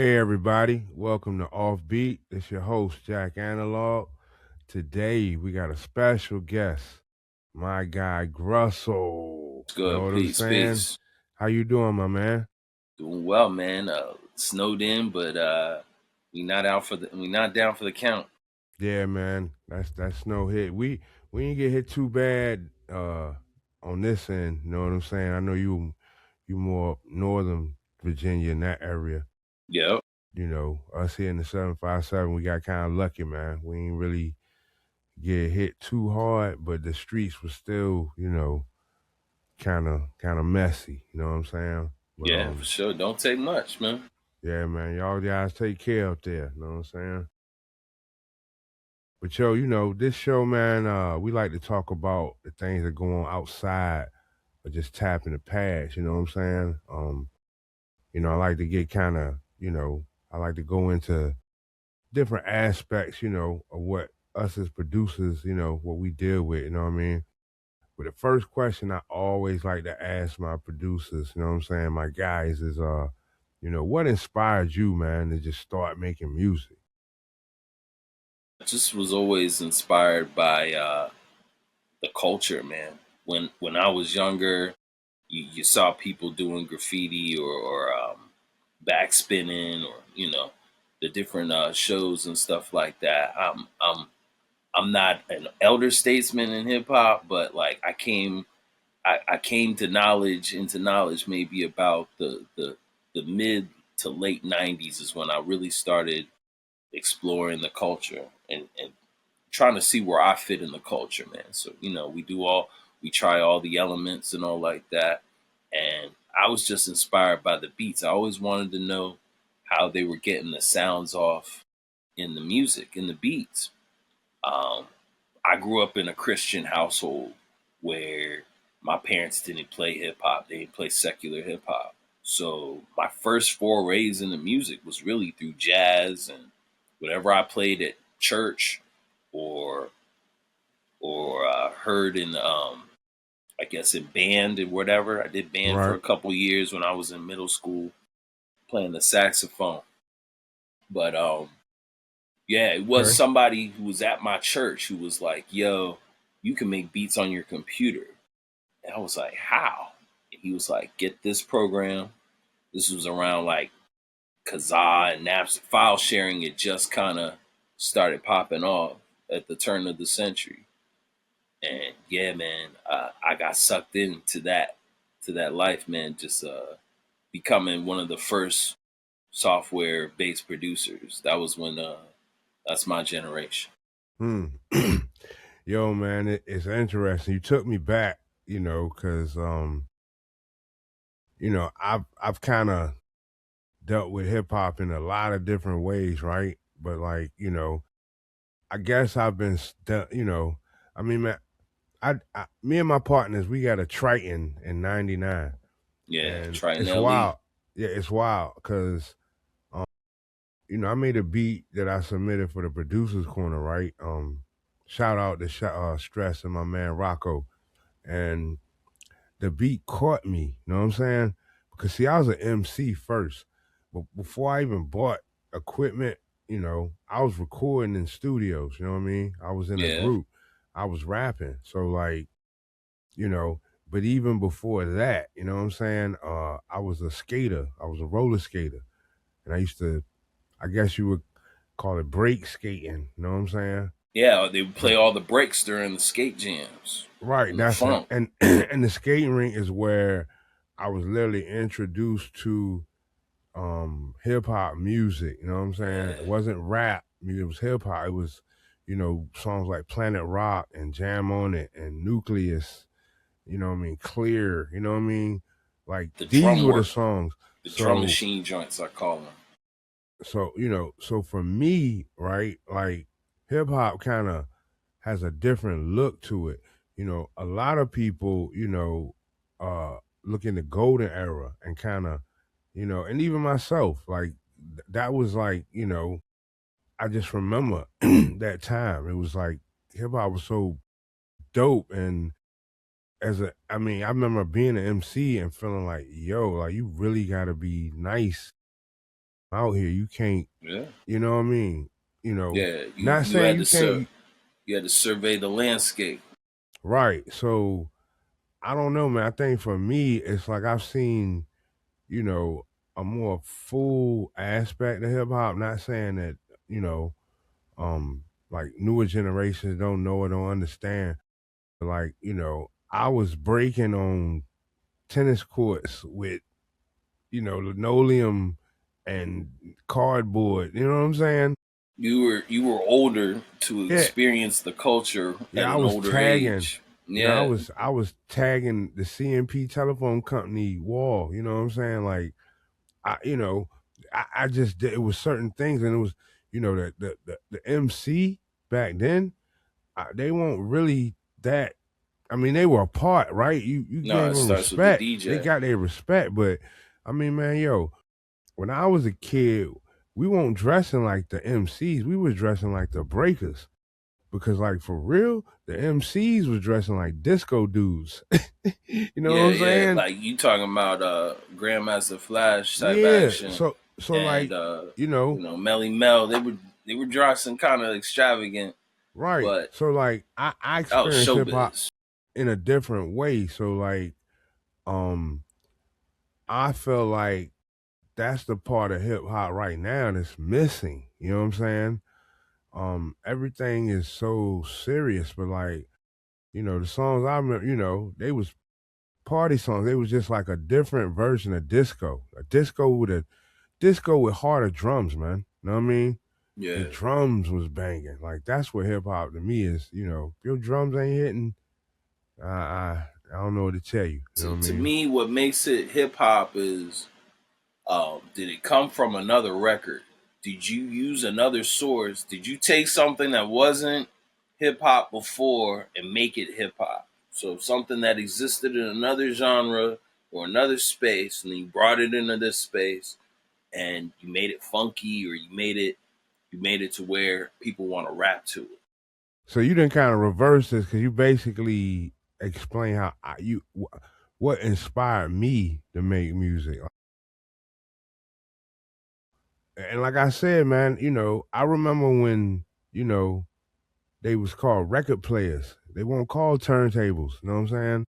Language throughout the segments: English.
Hey everybody, welcome to Offbeat. It's your host Jack Analog. Today we got a special guest, my guy Grussel. It's Know good. what I'm Peace, saying? peace. How you doing, my man? Doing well, man. Snowed in, but we not down for the count. Yeah, man. That's no hit. We didn't get hit too bad on this end. You know what I'm saying? I know you more northern Virginia in that area. Yep. You know, us here in the 757, we got kind of lucky, man. We ain't really get hit too hard, but the streets were still, kind of messy. You know what I'm saying? But Yeah, for sure. Don't take much, man. yeah, man, y'all guys take care up there. You know what I'm saying? But yo, this show, man, we like to talk about the things that go on outside or just tapping the past. You know what I'm saying? I like to get kind of, I like to go into different aspects, of what us as producers, what we deal with. You know what I mean? But the first question I always like to ask my producers, you know what I'm saying, my guys, is what inspired you, man, to just start making music? I just was always inspired by the culture, man. When I was younger, you saw people doing graffiti or backspinning or the different shows and stuff like that. I'm not an elder statesman in hip hop, but like I came to knowledge into knowledge maybe about the mid to late '90s is when I really started exploring the culture and trying to see where I fit in the culture, man. So we try all the elements and all like that, and I was just inspired by the beats. I always wanted to know how they were getting the sounds off in the music, in the beats. Um, I grew up in a Christian household where my parents didn't play hip hop; they didn't play secular hip hop. So my first forays into music was really through jazz and whatever I played at church or heard in I guess in band and whatever. I did band for Right. a couple years when I was in middle school playing the saxophone. But yeah, it was Okay. somebody who was at my church who was like, "Yo, you can make beats on your computer." And I was like, "How?" And he was like, "Get this program." This was around like Kazaa and Napster. File sharing had just kind of started popping off at the turn of the century. And yeah, man, I got sucked into that life, man. Just becoming one of the first software based producers. That was when that's my generation. Hmm. Yo, man, it's interesting. You took me back, because I've kind of dealt with hip hop in a lot of different ways, right? But like, I guess I've been, I mean, man, me and my partners, we got a Triton in '99, Yeah, and Triton it's LE. wild. Yeah, it's wild because I made a beat that I submitted for the producers corner, right? Shout out to Stress and my man Rocco, and the beat caught me. You know what I'm saying? Because see, I was an MC first, but before I even bought equipment, I was recording in studios. You know what I mean? I was in a Yeah, group. I was rapping. So like, you know, but even before that, you know what I'm saying? I was a skater. I was a roller skater, and I used to, I guess you would call it break skating. You know what I'm saying? yeah. They would But play all the breaks during the skate jams right, and the that's it. funk. And the skating rink is where I was literally introduced to hip hop music. You know what I'm saying? It Yeah, wasn't rap. It was hip hop. It was, songs like Planet Rock and Jam on It and Nucleus. You know what I mean? Clear. You know what I mean? Like the these drum were the work, songs. the drum So machine joints, I call them. so for me, right, like hip hop kind of has a different look to it. A lot of people, look in the golden era and kind of, and even myself, like that was like, I just remember that time. It was like hip hop was so dope. And I mean, I remember being an MC and feeling like, yo, like you really got to be nice out here. You can't, Yeah, you know what I mean? You know, yeah. You not you saying had you to can't, you, you had to survey the landscape. right. So I don't know, man. I think for me, it's like I've seen, you know, a more full aspect of hip hop. Not saying that, you know, like newer generations don't know or don't understand. Like, I was breaking on tennis courts with, linoleum and cardboard. You know what I'm saying? You were older to Yeah, experience the culture at yeah. I an was older tagging. age. I Yeah, was tagging the CMP telephone company wall. You know what I'm saying? Like I, I just did, it was certain things, and it was, the MC back then. They weren't really that. I mean, they were a part, right? You no, gave it them starts with the respect. They DJ. got their respect, but I mean, man, yo, when I was a kid, we weren't dressing like the MCs. We was dressing like the breakers. Because like for real, the MCs was dressing like disco dudes. You know what Yeah, I'm yeah. saying? Like you talking about Grandmaster Flash type Yeah. action, So and like, you know, Melly Mel. They were dressing kind of extravagant, right. but So like I that was experienced hip hop showbiz. in a different way. So like, um, I feel like that's the part of hip hop right now that's missing. You know what I'm saying? Everything is so serious, but like, the songs I remember, they was party songs. They was just like a different version of disco. A disco with harder drums, man. You know what I mean? The Yeah. drums was banging. Like that's what hip hop to me is. If your drums ain't hitting, I don't know what to tell you. You know what I To mean? me, what makes it hip hop is, did it come from another record? Did you use another source? Did you take something that wasn't hip hop before and make it hip hop? So something that existed in another genre or another space, and then you brought it into this space, and you made it funky, or you made it to where people want to rap to it. So you didn't kind of reverse this because you basically explain how what inspired me to make music. And like I said, man, I remember when they was called record players. They weren't called turntables. You know what I'm saying?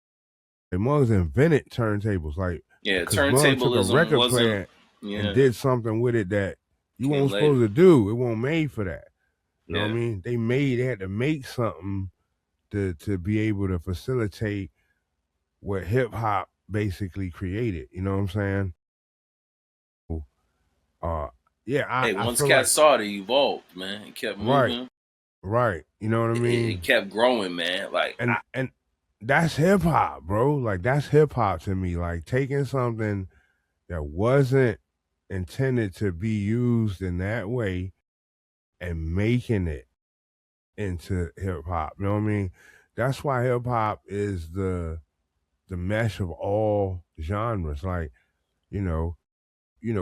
The mugs invented turntables, like Yeah, because mug took a turntablism record wasn't. player and Yeah, did something with it that you came weren't later. supposed to do. It wasn't made for that. You know what I Yeah. mean? They had to make something to be able to facilitate what hip hop basically created. You know what I'm saying? Uh, yeah, Hey, I once feel Cat like saw it, it evolved, man. It kept right, moving. right. You know what I It mean? kept growing, man. Like, And that's hip hop, bro. Like that's hip hop to me. Like taking something that wasn't intended to be used in that way and making it into hip hop. You know what I mean? That's why hip hop is the mesh of all genres. Like, you know,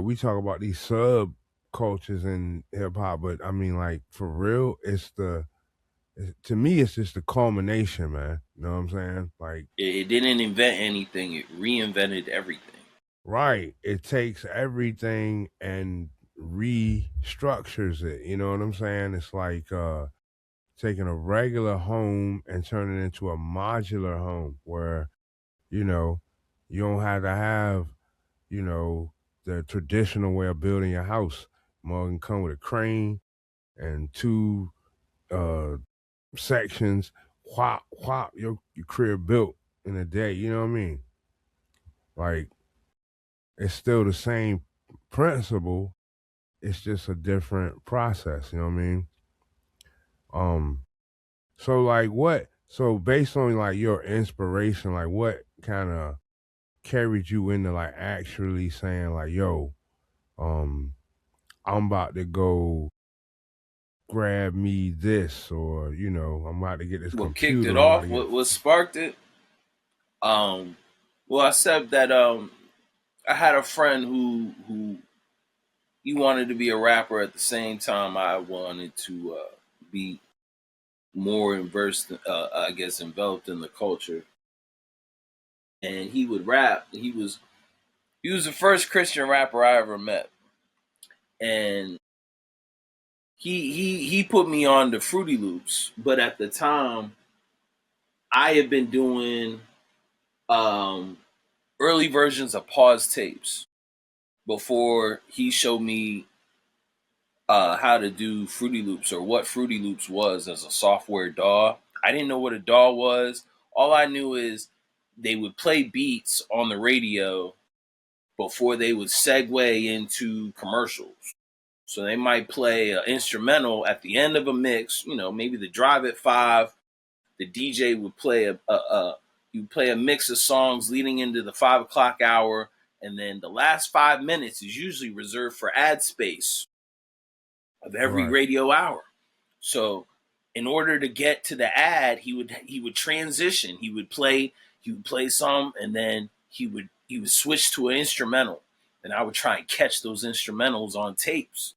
we talk about these sub cultures in hip hop, but I mean like for real, to me it's just the culmination, man. You know what I'm saying? Like it didn't invent anything; it reinvented everything. right. It takes everything and restructures it. You know what I'm saying? It's like taking a regular home and turning it into a modular home where, you know, you don't have to have, you know, the traditional way of building your house. Mug can come with a crane and two uh sections, whop, whop, your crib built in a day. You know what I mean? Like it's still the same principle. It's just a different process. You know what I mean? Um, so like what? So based on like your inspiration, like what kind of carried you into like actually saying like, yo, um, I'm about to go grab me this, or I'm about to get this What kicked it computer. I'm about to off? get. What sparked it? Um, well, I said that I had a friend who he wanted to be a rapper at the same time I wanted to be more immersed, I guess, enveloped in the culture. And he would rap. He was the first Christian rapper I ever met, and he put me on the Fruity Loops. But at the time, I had been doing um, early versions of pause tapes before he showed me how to do Fruity Loops or what Fruity Loops was as a software DAW. I didn't know what a DAW was. All I knew is they would play beats on the radio before they would segue into commercials. So they might play an instrumental at the end of a mix, maybe the drive at 5. The DJ would play you play a mix of songs leading into the 5 o'clock hour, and then the last 5 minutes is usually reserved for ad space of every Right. radio hour. So in order to get to the ad, he would transition. He would play some, and then he would switch to an instrumental, and I would try and catch those instrumentals on tapes,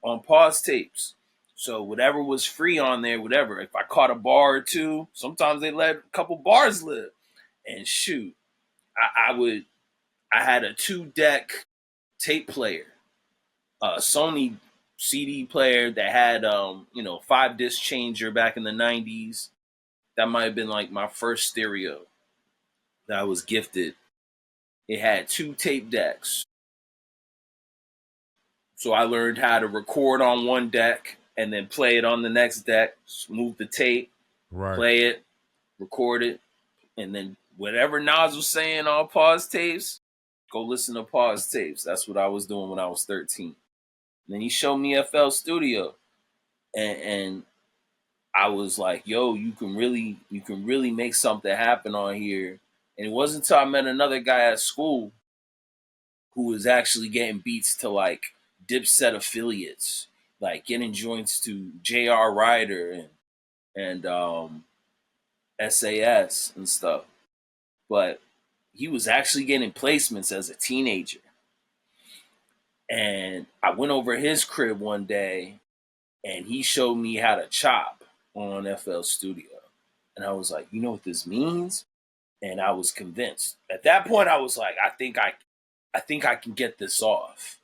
on pause tapes. So whatever was free on there, whatever. If I caught a bar or two, sometimes they let a couple bars live. And shoot, I had a 2 deck tape player, a Sony CD player that had 5 disc changer back in the '90s. That might have been like my first stereo that I was gifted. It had 2 tape decks, so I learned how to record on one deck and then play it on the next deck. Move the tape, Right. play it, record it, and then whatever Nas was saying on pause tapes, go listen to pause tapes. That's what I was doing when I was 13. And then he showed me FL Studio, and I was like, "Yo, you can really make something happen on here." And it wasn't until I met another guy at school who was actually getting beats to like Dipset affiliates, like getting joints to J.R. Ryder and SAS and stuff. But he was actually getting placements as a teenager. And I went over his crib one day and he showed me how to chop on FL Studio. And I was like, you know what this means? And I was convinced. At that point I was like, I think I can get this off.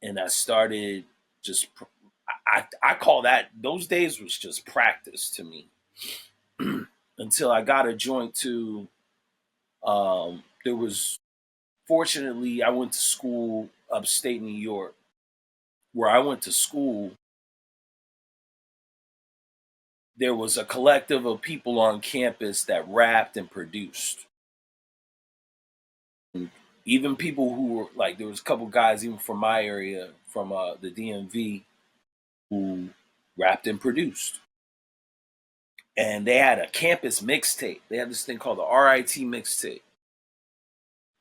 And I started just I call that, those days was just practice to me. Until I got a joint to there was, fortunately, I went to school upstate New York. Where I went to school, there was a collective of people on campus that rapped and produced. And even people who were like, there was a couple guys even from my area, from the DMV, who rapped and produced. And they had a campus mixtape. They had this thing called the RIT mixtape.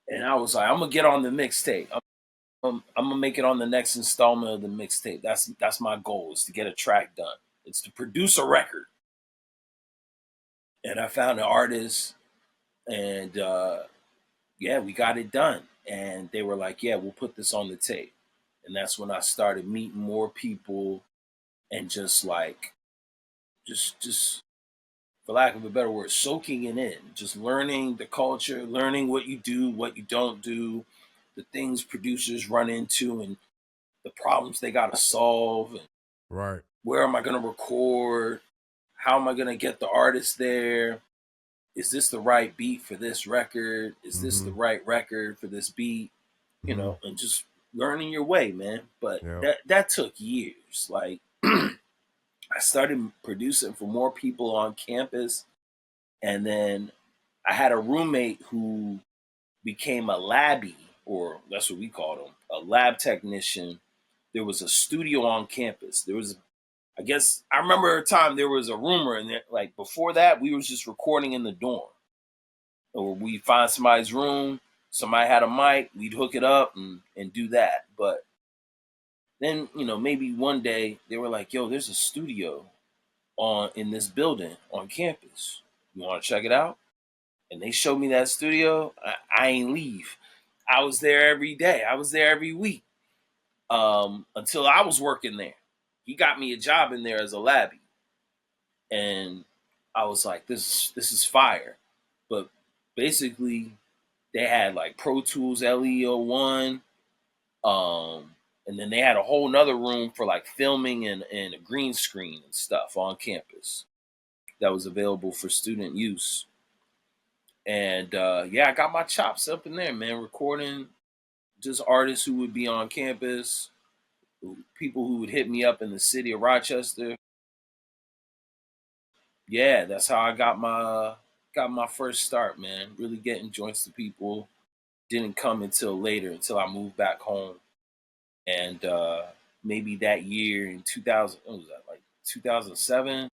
And I was like, I'm gonna get on the mixtape. I'm gonna make it on the next installment of the mixtape. That's my goal, is to get a track done. It's to produce a record. And I found an artist, and yeah, we got it done. And they were like, yeah, we'll put this on the tape. And that's when I started meeting more people, and just like, just for lack of a better word, soaking it in, just learning the culture, learning what you do, what you don't do, the things producers run into, and the problems they got to solve, and Right. where am I going to record? How am I going to get the artist there? Is this the right beat for this record? Is this the Mm-hmm. right record for this beat? Mm-hmm. And just learning your way, man. But Yeah. that took years. Like I started producing for more people on campus, and then I had a roommate who became a labbie, or that's what we called him, a lab technician. There was a studio on campus. There was, I guess, I remember a time there was a rumor, and like before that, we was just recording in the dorm, or we find somebody's room, somebody had a mic, we'd hook it up and do that. But then, maybe one day they were like, "Yo, there's a studio on in this building on campus. You want to check it out?" And they showed me that studio. I ain't leave. I was there every day. I was there every week, until I was working there. He got me a job in there as a labbie, and I was like, this is fire. But basically, they had like Pro Tools LE01. And then they had a whole nother room for like filming and a green screen and stuff on campus that was available for student use. And yeah, I got my chops up in there, man, recording just artists who would be on campus, people who would hit me up in the city of Rochester. Yeah, that's how I got my first start, man. Really getting joints to people didn't come until later, until I moved back home. And maybe that year in 2000, what was that, like 2007?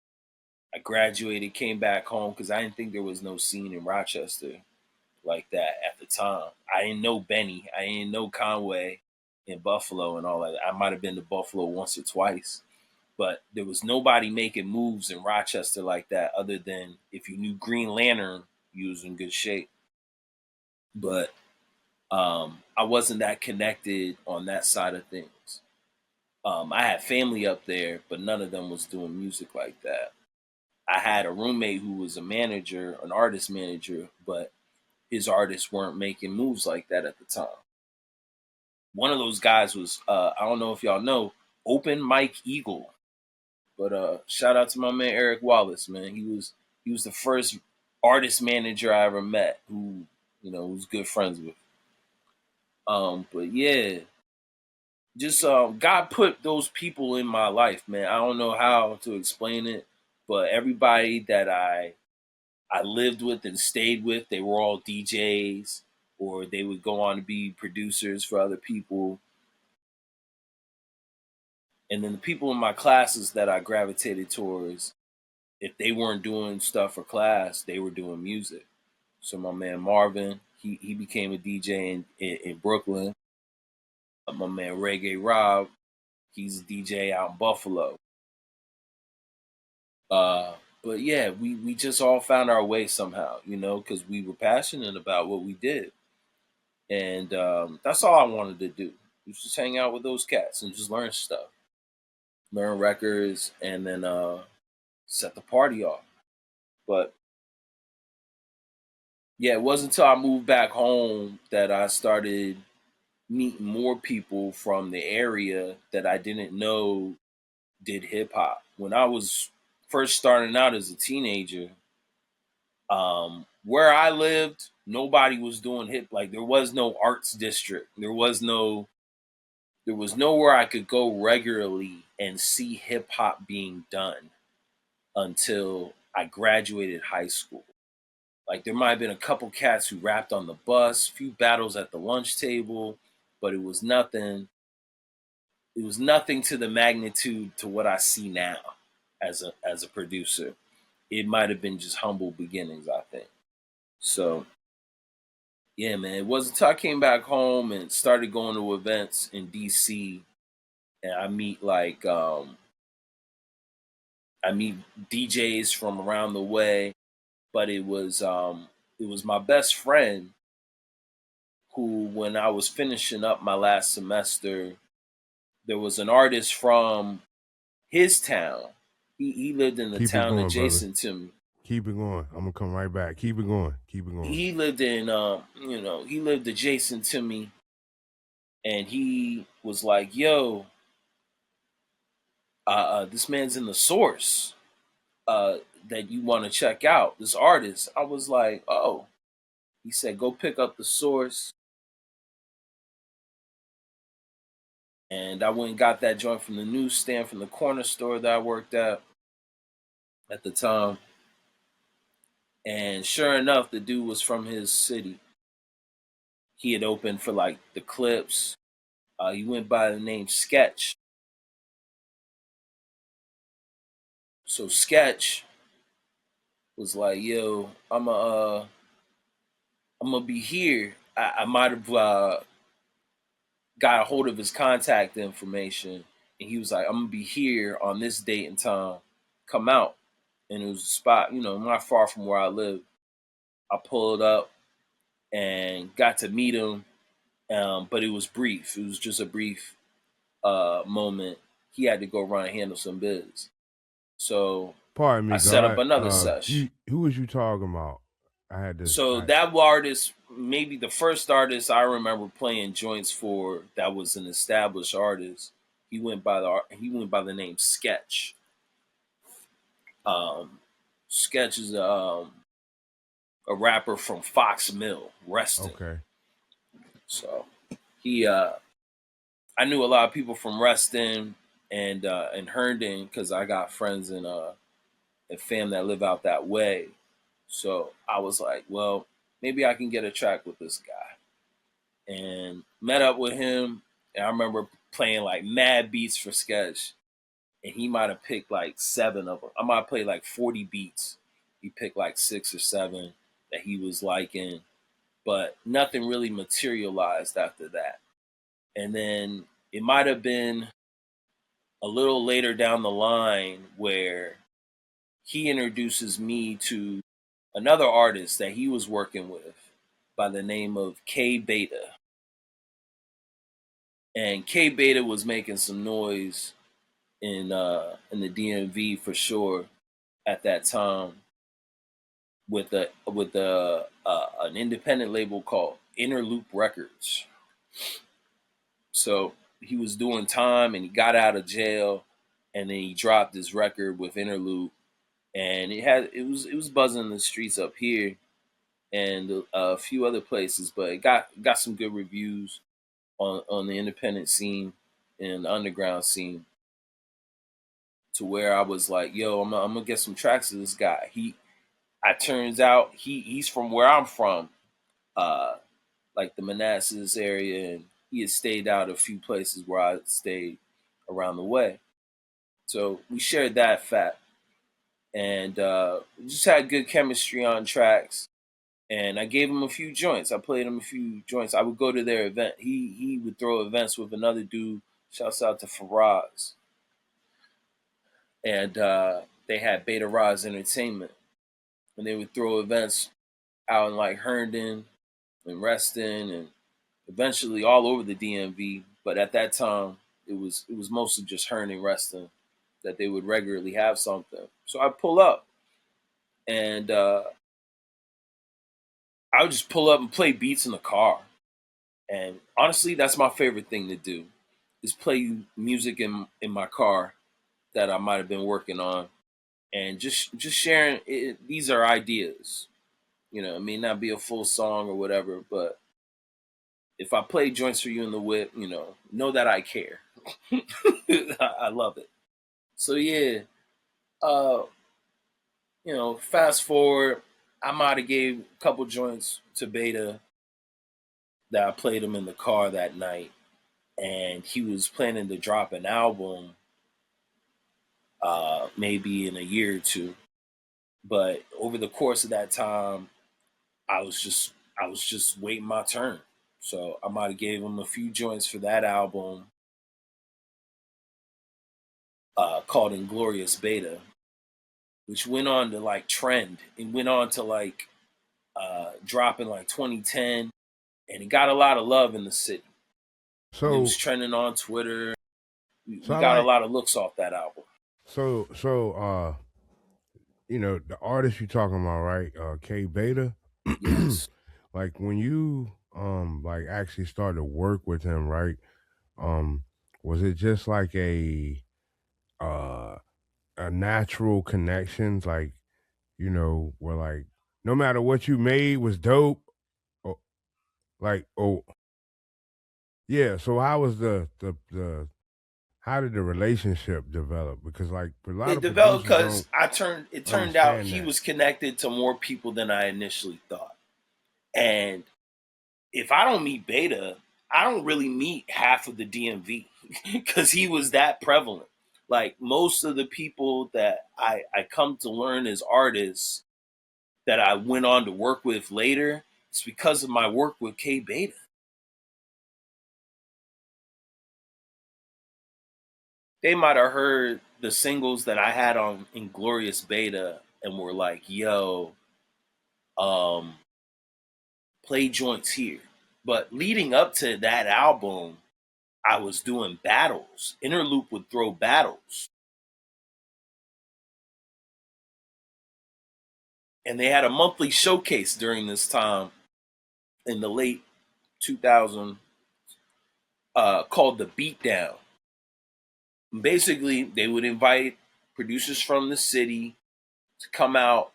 I graduated, came back home because I didn't think there was no scene in Rochester like that at the time. I didn't know Benny, I didn't know Conway in Buffalo and all that. I might have been to Buffalo once or twice, but there was nobody making moves in Rochester like that other than if you knew Green Lantern, you was in good shape. But I wasn't that connected on that side of things. I had family up there, but none of them was doing music like that. I had a roommate who was a manager, an artist manager, but his artists weren't making moves like that at the time. One of those guys was I don't know if y'all know, Open Mike Eagle. But shout out to my man Eric Wallace, man. He was the first artist manager I ever met who, was good friends with. But yeah, just God put those people in my life, man. I don't know how to explain it, but everybody that I lived with and stayed with, they were all DJs or they would go on to be producers for other people. And then the people in my classes that I gravitated towards, if they weren't doing stuff for class, they were doing music. So my man Marvin, he became a DJ in Brooklyn. My man Reggae Rob, he's a DJ out in Buffalo. Uh, but yeah, we just all found our way somehow, because we were passionate about what we did, and that's all I wanted to do. Was just hang out with those cats and just learn stuff, learn records, and then set the party off. But yeah, it wasn't until I moved back home that I started meeting more people from the area that I didn't know did hip hop. When I was first starting out as a teenager, where I lived, nobody was doing hip. Like there was no arts district. There was nowhere I could go regularly and see hip hop being done until I graduated high school. Like there might have been a couple cats who rapped on the bus, a few battles at the lunch table, but it was nothing to the magnitude to what I see now as a producer. It might have been just humble beginnings, I think. So yeah, man, it wasn't until I came back home and started going to events in DC and I meet DJs from around the way, but it was my best friend who, when I was finishing up my last semester, there was an artist from his town. He lived in the Keep it town going, brother. adjacent to me. Keep it going. I'm gonna come right back. Keep it going. Keep it going. He lived in he lived adjacent to me, and he was like, "Yo, this man's in the source uh, that you want to check out. This artist." I was like, "Oh." He said, "Go pick up the source," and I went and got that joint from the newsstand from the corner store that I worked at the time. And sure enough, the dude was from his city. He had opened for like the Clips. He went by the name Sketch. So Sketch was like, "Yo, I'm gonna be here." I might have got a hold of his contact information, and he was like, "I'm gonna be here on this date and time. Come out." And it was a spot, not far from where I live. I pulled up and got to meet him, but it was brief. It was just a brief moment. He had to go run and handle some biz. So Pardon I me, set up God. another sesh. Who was you talking about? I had this. So that artist, maybe the first artist I remember playing joints for, that was an established artist. He went by the name Sketch. Um, Sketch is a rapper from Fox Mill, Reston. Okay. So he I knew a lot of people from Reston and Herndon, because I got friends and fam that live out that way. So I was like, well, maybe I can get a track with this guy, and met up with him. And I remember playing like mad beats for Sketch, and he might have picked like 7 of them. I might have played like 40 beats. He picked like 6 or 7 that he was liking, but nothing really materialized after that. And then it might have been a little later down the line where he introduces me to another artist that he was working with by the name of K Beta. And K Beta was making some noise in the DMV for sure at that time, with an independent label called Interloop Records. So he was doing time and he got out of jail, and then he dropped his record with Interloop, and it was buzzing in the streets up here and a few other places, but it got some good reviews on the independent scene and the underground scene, to where I was like, yo, I'm gonna get some tracks of this guy. I turns out he's from where I'm from, uh, like the Manassas area, and he had stayed out a few places where I stayed around the way. So we shared that fact, and we just had good chemistry on tracks. And I gave him a few joints. I played him a few joints. I would go to their event. He would throw events with another dude. Shouts out to Faraz, and they had Beta Roz Entertainment, and they would throw events out in like Herndon and Reston, and eventually all over the DMV. But at that time, it was mostly just Herndon, Reston, that they would regularly have something. So I pull up, and I would just pull up and play beats in the car. And honestly, that's my favorite thing to do, is play music in my car that I might have been working on, and just sharing it. These are ideas, it may not be a full song or whatever, but if I play joints for you in the whip, know that I care. I love it. So yeah, uh, fast forward, I might have gave a couple joints to Beta that I played him in the car that night, and he was planning to drop an album, maybe in a year or two. But over the course of that time, I was just waiting my turn. So I might have gave him a few joints for that album, called Inglorious Beta, which went on to like trend. It went on to like drop in like 2010, and it got a lot of love in the city. And it was So trending on Twitter. We so I got a like lot of looks off that album. so the artist you talking about, right? K Beta. Yes. Like when you like actually started to work with him, right? Um was it just like uh a natural connections, like, where like no matter what you made was dope, or like, oh yeah, so how was the how did the relationship develop? Because like a lot It of developed producers because don't it turned out understand he that. was connected to more people than I initially thought. And if I don't meet Beta, I don't really meet half of the DMV, because he was that prevalent. Like most of the people that I come to learn as artists that I went on to work with later, it's because of my work with K Beta. They might have heard the singles that I had on Inglorious Beta and were like, yo, um, play joints here. But leading up to that album, I was doing battles. Interloop would throw battles. and they had a monthly showcase during this time in the late 2000, called the Beatdown. Basically, they would invite producers from the city to come out,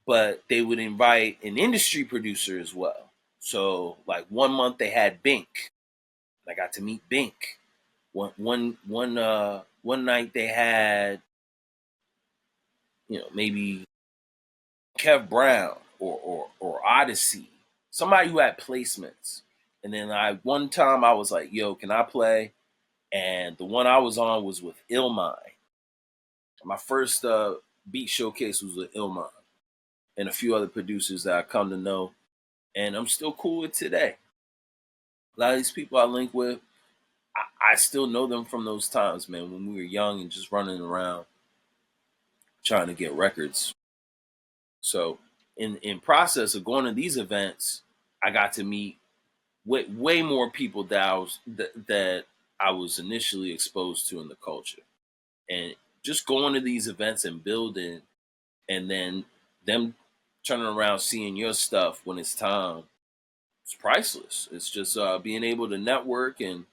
but they would invite an industry producer as well. So, like one month they had Bink. I got to meet Bink. One night they had, maybe Kev Brown or Odyssey, somebody who had placements. And then one time I was like, "Yo, can I play?" And the one I was on was with Illmind. My first beat showcase was with Illmind and a few other producers that I come to know, and I'm still cool with today. A lot of these people I link with, I still know them from those times, man, when we were young and just running around trying to get records. So in process of going to these events, I got to meet way more people that I was initially exposed to in the culture, and just going to these events and building, and then them turning around seeing your stuff when it's time. It's priceless. It's just being able to network, and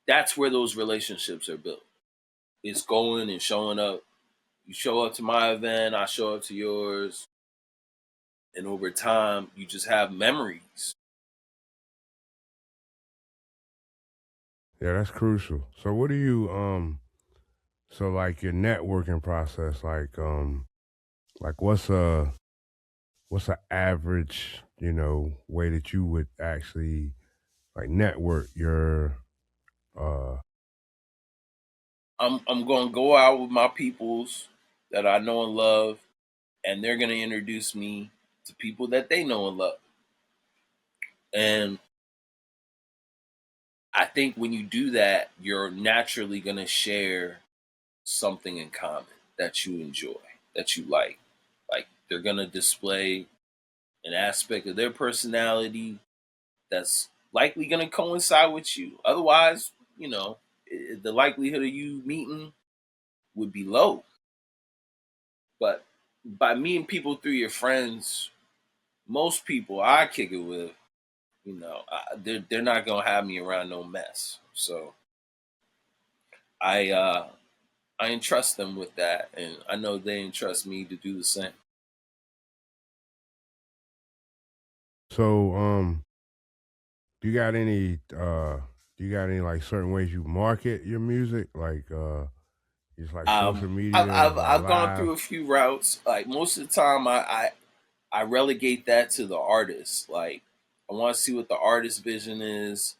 that's where those relationships are built. It's going and showing up. You show up to my event, I show up to yours, and over time, you just have memories. Yeah, that's crucial. So what do you so like your networking process, like what's a average, way that you would actually like network your uh I'm gonna go out with my peoples that I know and love, and they're gonna introduce me to people that they know and love. And I think when you do that, you're naturally gonna share something in common that you enjoy, that you like. Like they're gonna display an aspect of their personality that's likely gonna coincide with you. Otherwise, the likelihood of you meeting would be low. But by meeting people through your friends, most people I kick it with, they're not gonna have me around no mess. So I I entrust them with that, and I know they entrust me to do the same. so do you got any like certain ways you market your music? Like just like social media, like I've gone through live? a few routes. Like most of the time, I relegate that to the artist. Like I want to see what the artist vision is.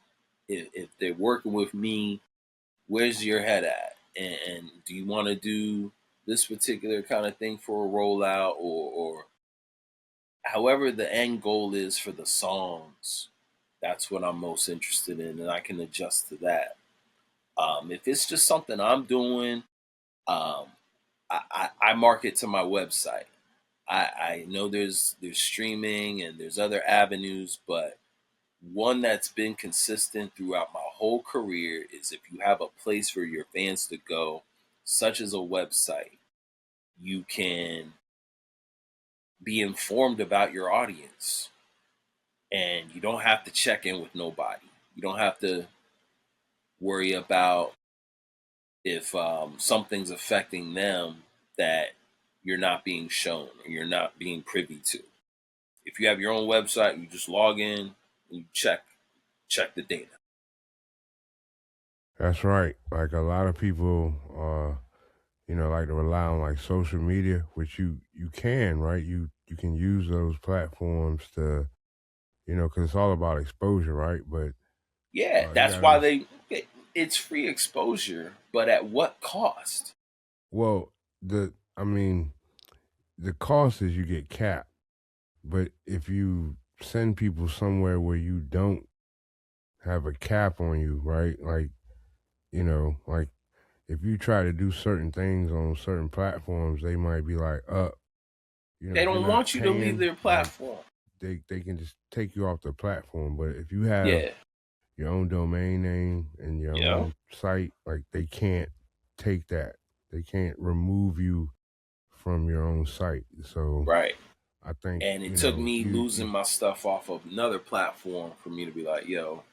If they're working with me, where's your head at? And do you want to do this particular kind of thing for a rollout, or however the end goal is for the songs? That's what I'm most interested in, and I can adjust to that. If it's just something I'm doing, um, I market to my website. I know there's streaming and there's other avenues, but one that's been consistent throughout my whole career is if you have a place for your fans to go, such as a website, you can be informed about your audience, and you don't have to check in with nobody. You don't have to worry about if something's affecting them that you're not being shown or you're not being privy to. If you have your own website, you just log in and you check the data. That's right. Like a lot of people like to rely on like social media, which you can, right? You can use those platforms to, because it's all about exposure, right? But Yeah, you that's got to why understand. it's free exposure, but at what cost? Well, I mean, the cost is you get capped, but if you send people somewhere where you don't have a cap on you, right? Like, like if you try to do certain things on certain platforms, they might be like, They if you're don't not want you to leave paying, their like platform. they can just take you off the platform. But if you have Yeah, your own domain name and your yeah, own site, like they can't take that. They can't remove you from your own site. So right. I think And it you took know me losing you. my stuff off of another platform for me to be like, yo,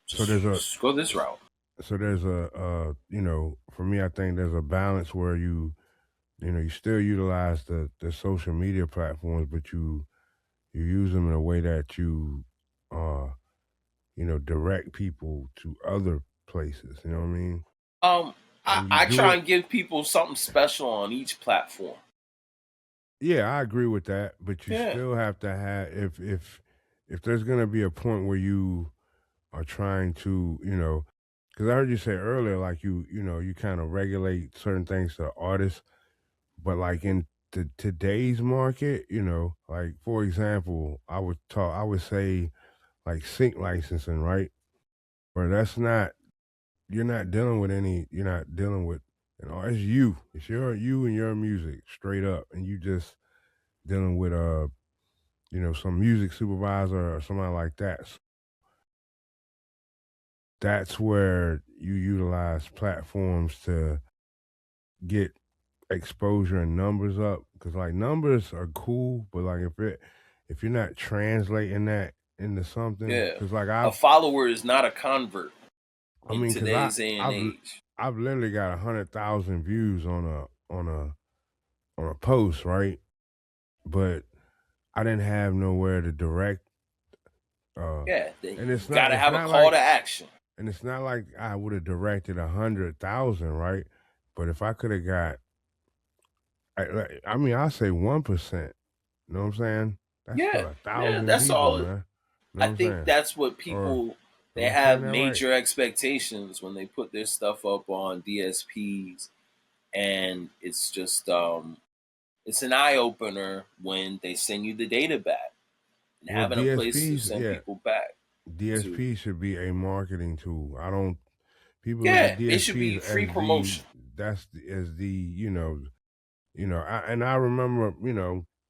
So there's a just go this route. so there's you know, for me I think there's a balance where you know you still utilize the social media platforms, but you use them in a way that uh you know direct people to other places. You know what I mean? Um, And you I do try it. and give people something special on each platform. Yeah, I agree with that, but you Yeah, still have to have if there's gonna be a point where you are trying to, you know, because I heard you say earlier, like you know, you kind of regulate certain things to artists, but like in today's market, you know, like for example, I would say like sync licensing, right? Where that's not you're not dealing with you know, it's you. It's you and your music straight up. And you just dealing with you know, some music supervisor or somebody like that. So that's where you utilize platforms to get exposure and numbers up. Cause like numbers are cool, but like if you're not translating that into something, yeah. cause like A follower is not a convert I in mean, cause today's day and age. I've literally got 100,000 views on a post, right? But I didn't have nowhere to direct, uh, Yeah, and you got to have a call to action. it's not like I would have directed 100,000, right? But if I could have got, I mean, I say 1%. You know what I'm saying? That's Yeah, still a yeah. thousand That's people, all. man. You know I what I'm think saying? that's what Or people they am I saying have that right? major expectations when they put their stuff up on DSPs, and it's an eye opener when they send you the data back and Well, having a place to DSPs, send yeah, people back to. DSP should be a marketing tool. I don't people look at Yeah, it should DSPs be free as the promotion. as the and I remember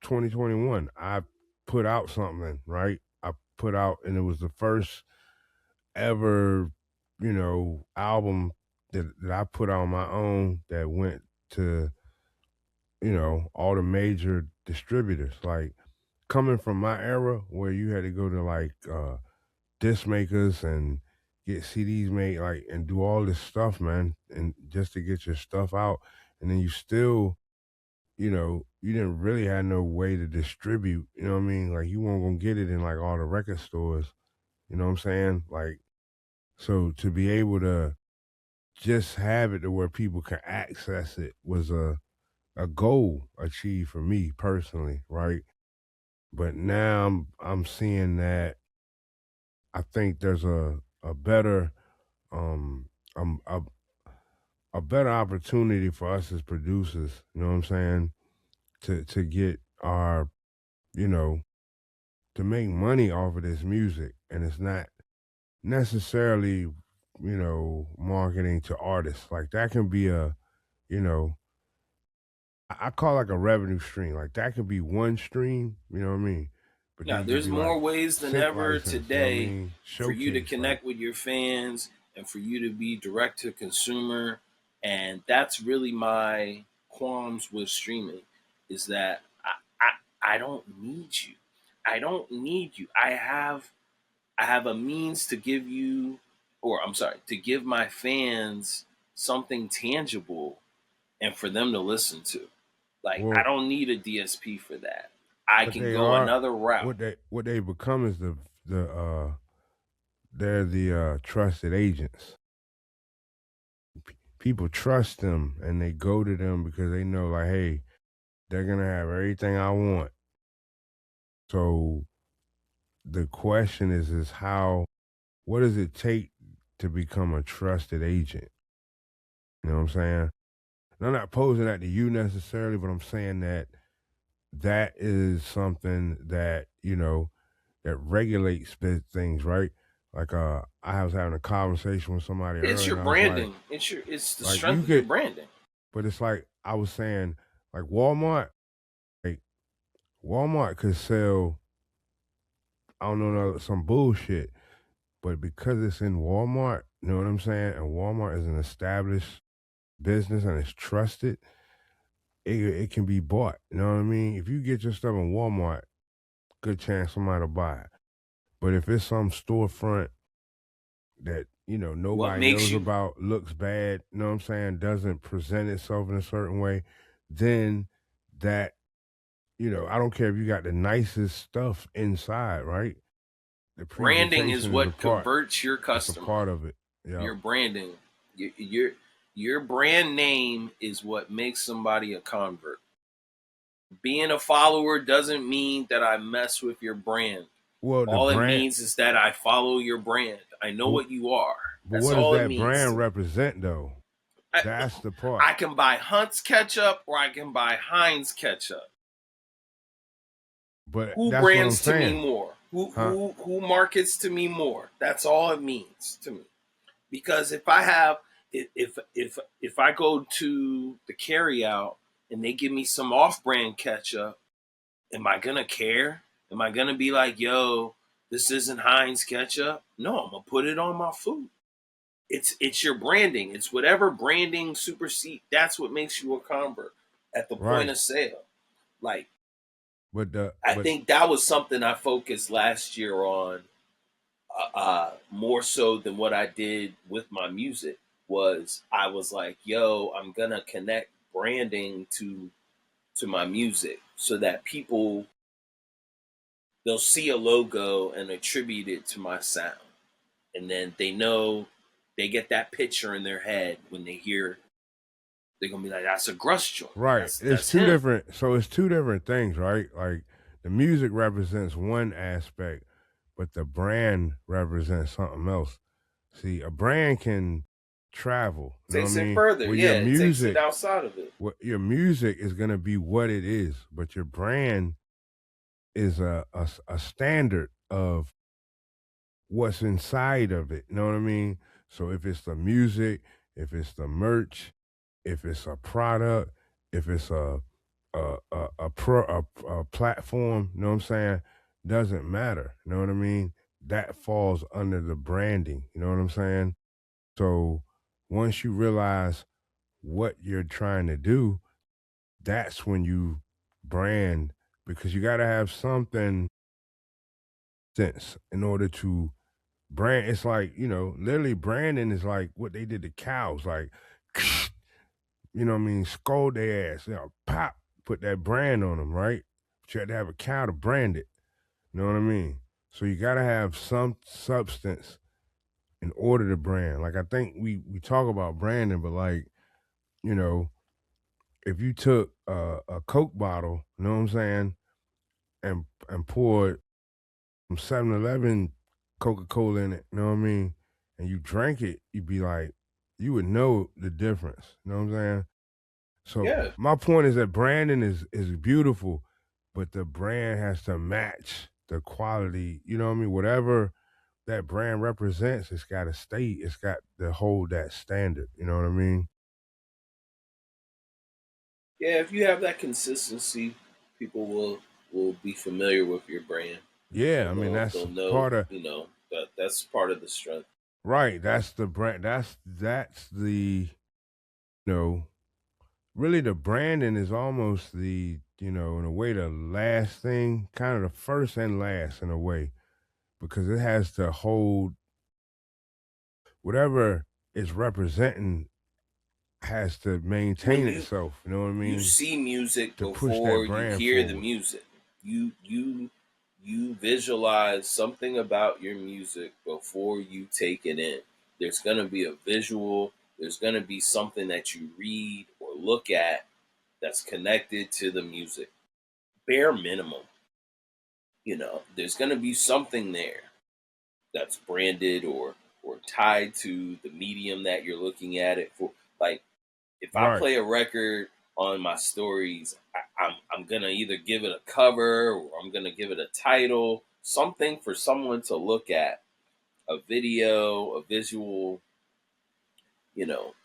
2021 I put out something right. I put out and it was the first ever album that I put on my own that went to all the major distributors like coming from my era where you had to go to like disc makers and get CDs made, like, and do all this stuff, man, and just to get your stuff out, and then you still, you didn't really have no way to distribute. You know what I mean? Like, you weren't gonna get it in like all the record stores. You know what I'm saying? Like, so to be able to just have it to where people can access it was a goal achieved for me personally, right? But now I'm seeing that I think there's a better um um a, a better opportunity for us as producers, you know what I'm saying, to get our, you know, to make money off of this music, and it's not necessarily, marketing to artists. Like that can be you know, I call like a revenue stream. Like that could be one stream, you know what I mean? But then Now, you could there's be more like ways than sync ever license, you know what I today mean? for you to Showcase, like, connect with your fans and for you to be direct to consumer. And that's really my qualms with streaming is that I don't need you. I don't need you. I have a means to give you, or I'm sorry, to give my fans something tangible and for them to listen to. Like, I well, don't need a DSP for that. I but can they go are another route. what they become is the they're the trusted agents. People trust them and they go to them because they know, like, hey, they're gonna have everything I want. So the question is how what does it take to become a trusted agent? You know what I'm saying? And I'm not posing that to you necessarily, but I'm saying that that is something that that regulates things, right? Like I was having a conversation with somebody It's earlier, your and I was branding. It's the like strength you of your could, branding. but it's like I was saying, like Walmart, like Walmart could sell, I don't know, some bullshit, but because it's in Walmart, you know what I'm saying, and Walmart is an established business and it's trusted, it can be bought. You know what I mean? If you get your stuff in Walmart, good chance somebody will buy it. But if it's some storefront that What nobody makes knows you about, looks bad, you know what I'm saying, doesn't present itself in a certain way, then that I don't care if you got the nicest stuff inside, right? The branding is presentation is a what part. converts your It's a customer. part of it. Yeah. Your branding, your brand name is what makes somebody a convert. Being a follower doesn't mean that I mess with your brand. Well, the All it brand, means is that I follow your brand. I know but, what you are. but That's what does all it that means brand to me. represent though? I, That's the part. I can buy Hunt's ketchup or I can buy Heinz ketchup. But Who that's what I'm brands to me saying. more? Who Huh? who who markets to me more? That's all it means to me. Because if I have if I go to the carryout and they give me some off-brand ketchup, am I gonna care? Am I gonna be like, yo, this isn't Heinz ketchup? No, I'm gonna put it on my food. It's your branding. It's whatever branding supersede. That's what makes you a convert at the point Right. of sale. Like But the I but think that was something I focused last year on more so than what I did with my music. Was I was like, yo, I'm gonna connect branding to my music so that people they'll see a logo and attribute it to my sound, and then they know they get that picture in their head when they hear. They're gonna be like, "That's a Grush joint. right. It's That's two him." different so it's two different things, right? Like the music represents one aspect, but the brand represents something else. See, a brand can travel, you know what I Takes it mean? further, Where yeah. your It takes it music outside of it. what your music is gonna be what it is, but your brand is a standard of what's inside of it. You know what I mean? So if it's the music, if it's the merch, if it's a product, if it's a platform, you know what I'm saying? Doesn't matter. You know what I mean? That falls under the branding. You know what I'm saying? So once you realize what you're trying to do, that's when you brand because you got to have something sense in order to brand. It's like literally branding is like what they did to cows, like what I mean, scold their ass, pop, put that brand on them, right? But you had to have a cow to brand it. You know what I mean? So you got to have some substance in order to brand. Like I think we talk about branding, but like you know, if you took a Coke bottle, you know what I'm saying, and poured some 7-Eleven Coca-Cola in it, you know what I mean? And you drank it, you'd be like, you would know the difference. You know what I'm saying? So Yeah, my point is that branding is beautiful, but the brand has to match the quality. You know what I mean? Whatever that brand represents, it's got to stay. It's got to hold that standard. You know what I mean? yeah. If you have that consistency, people will be familiar with your brand, Yeah, I and mean that's they'll know part of that that's part of the strength. right. That's the brand. That's the you know really the branding is almost the in a way the last thing, kind of the first and last in a way because it has to hold whatever it's representing has to When maintain itself. You know what I you mean? see music To push that before you brand hear the forward. music, you visualize something about your music before you take it in. There's going to be a visual. There's going to be something that you read or look at that's connected to the music. Bare minimum, there's going to be something there that's branded or tied to the medium that you're looking at it for. Like if I Right. play a record on my stories, I'm gonna either give it a cover or I'm gonna give it a title, something for someone to look at, a video, a visual. You know,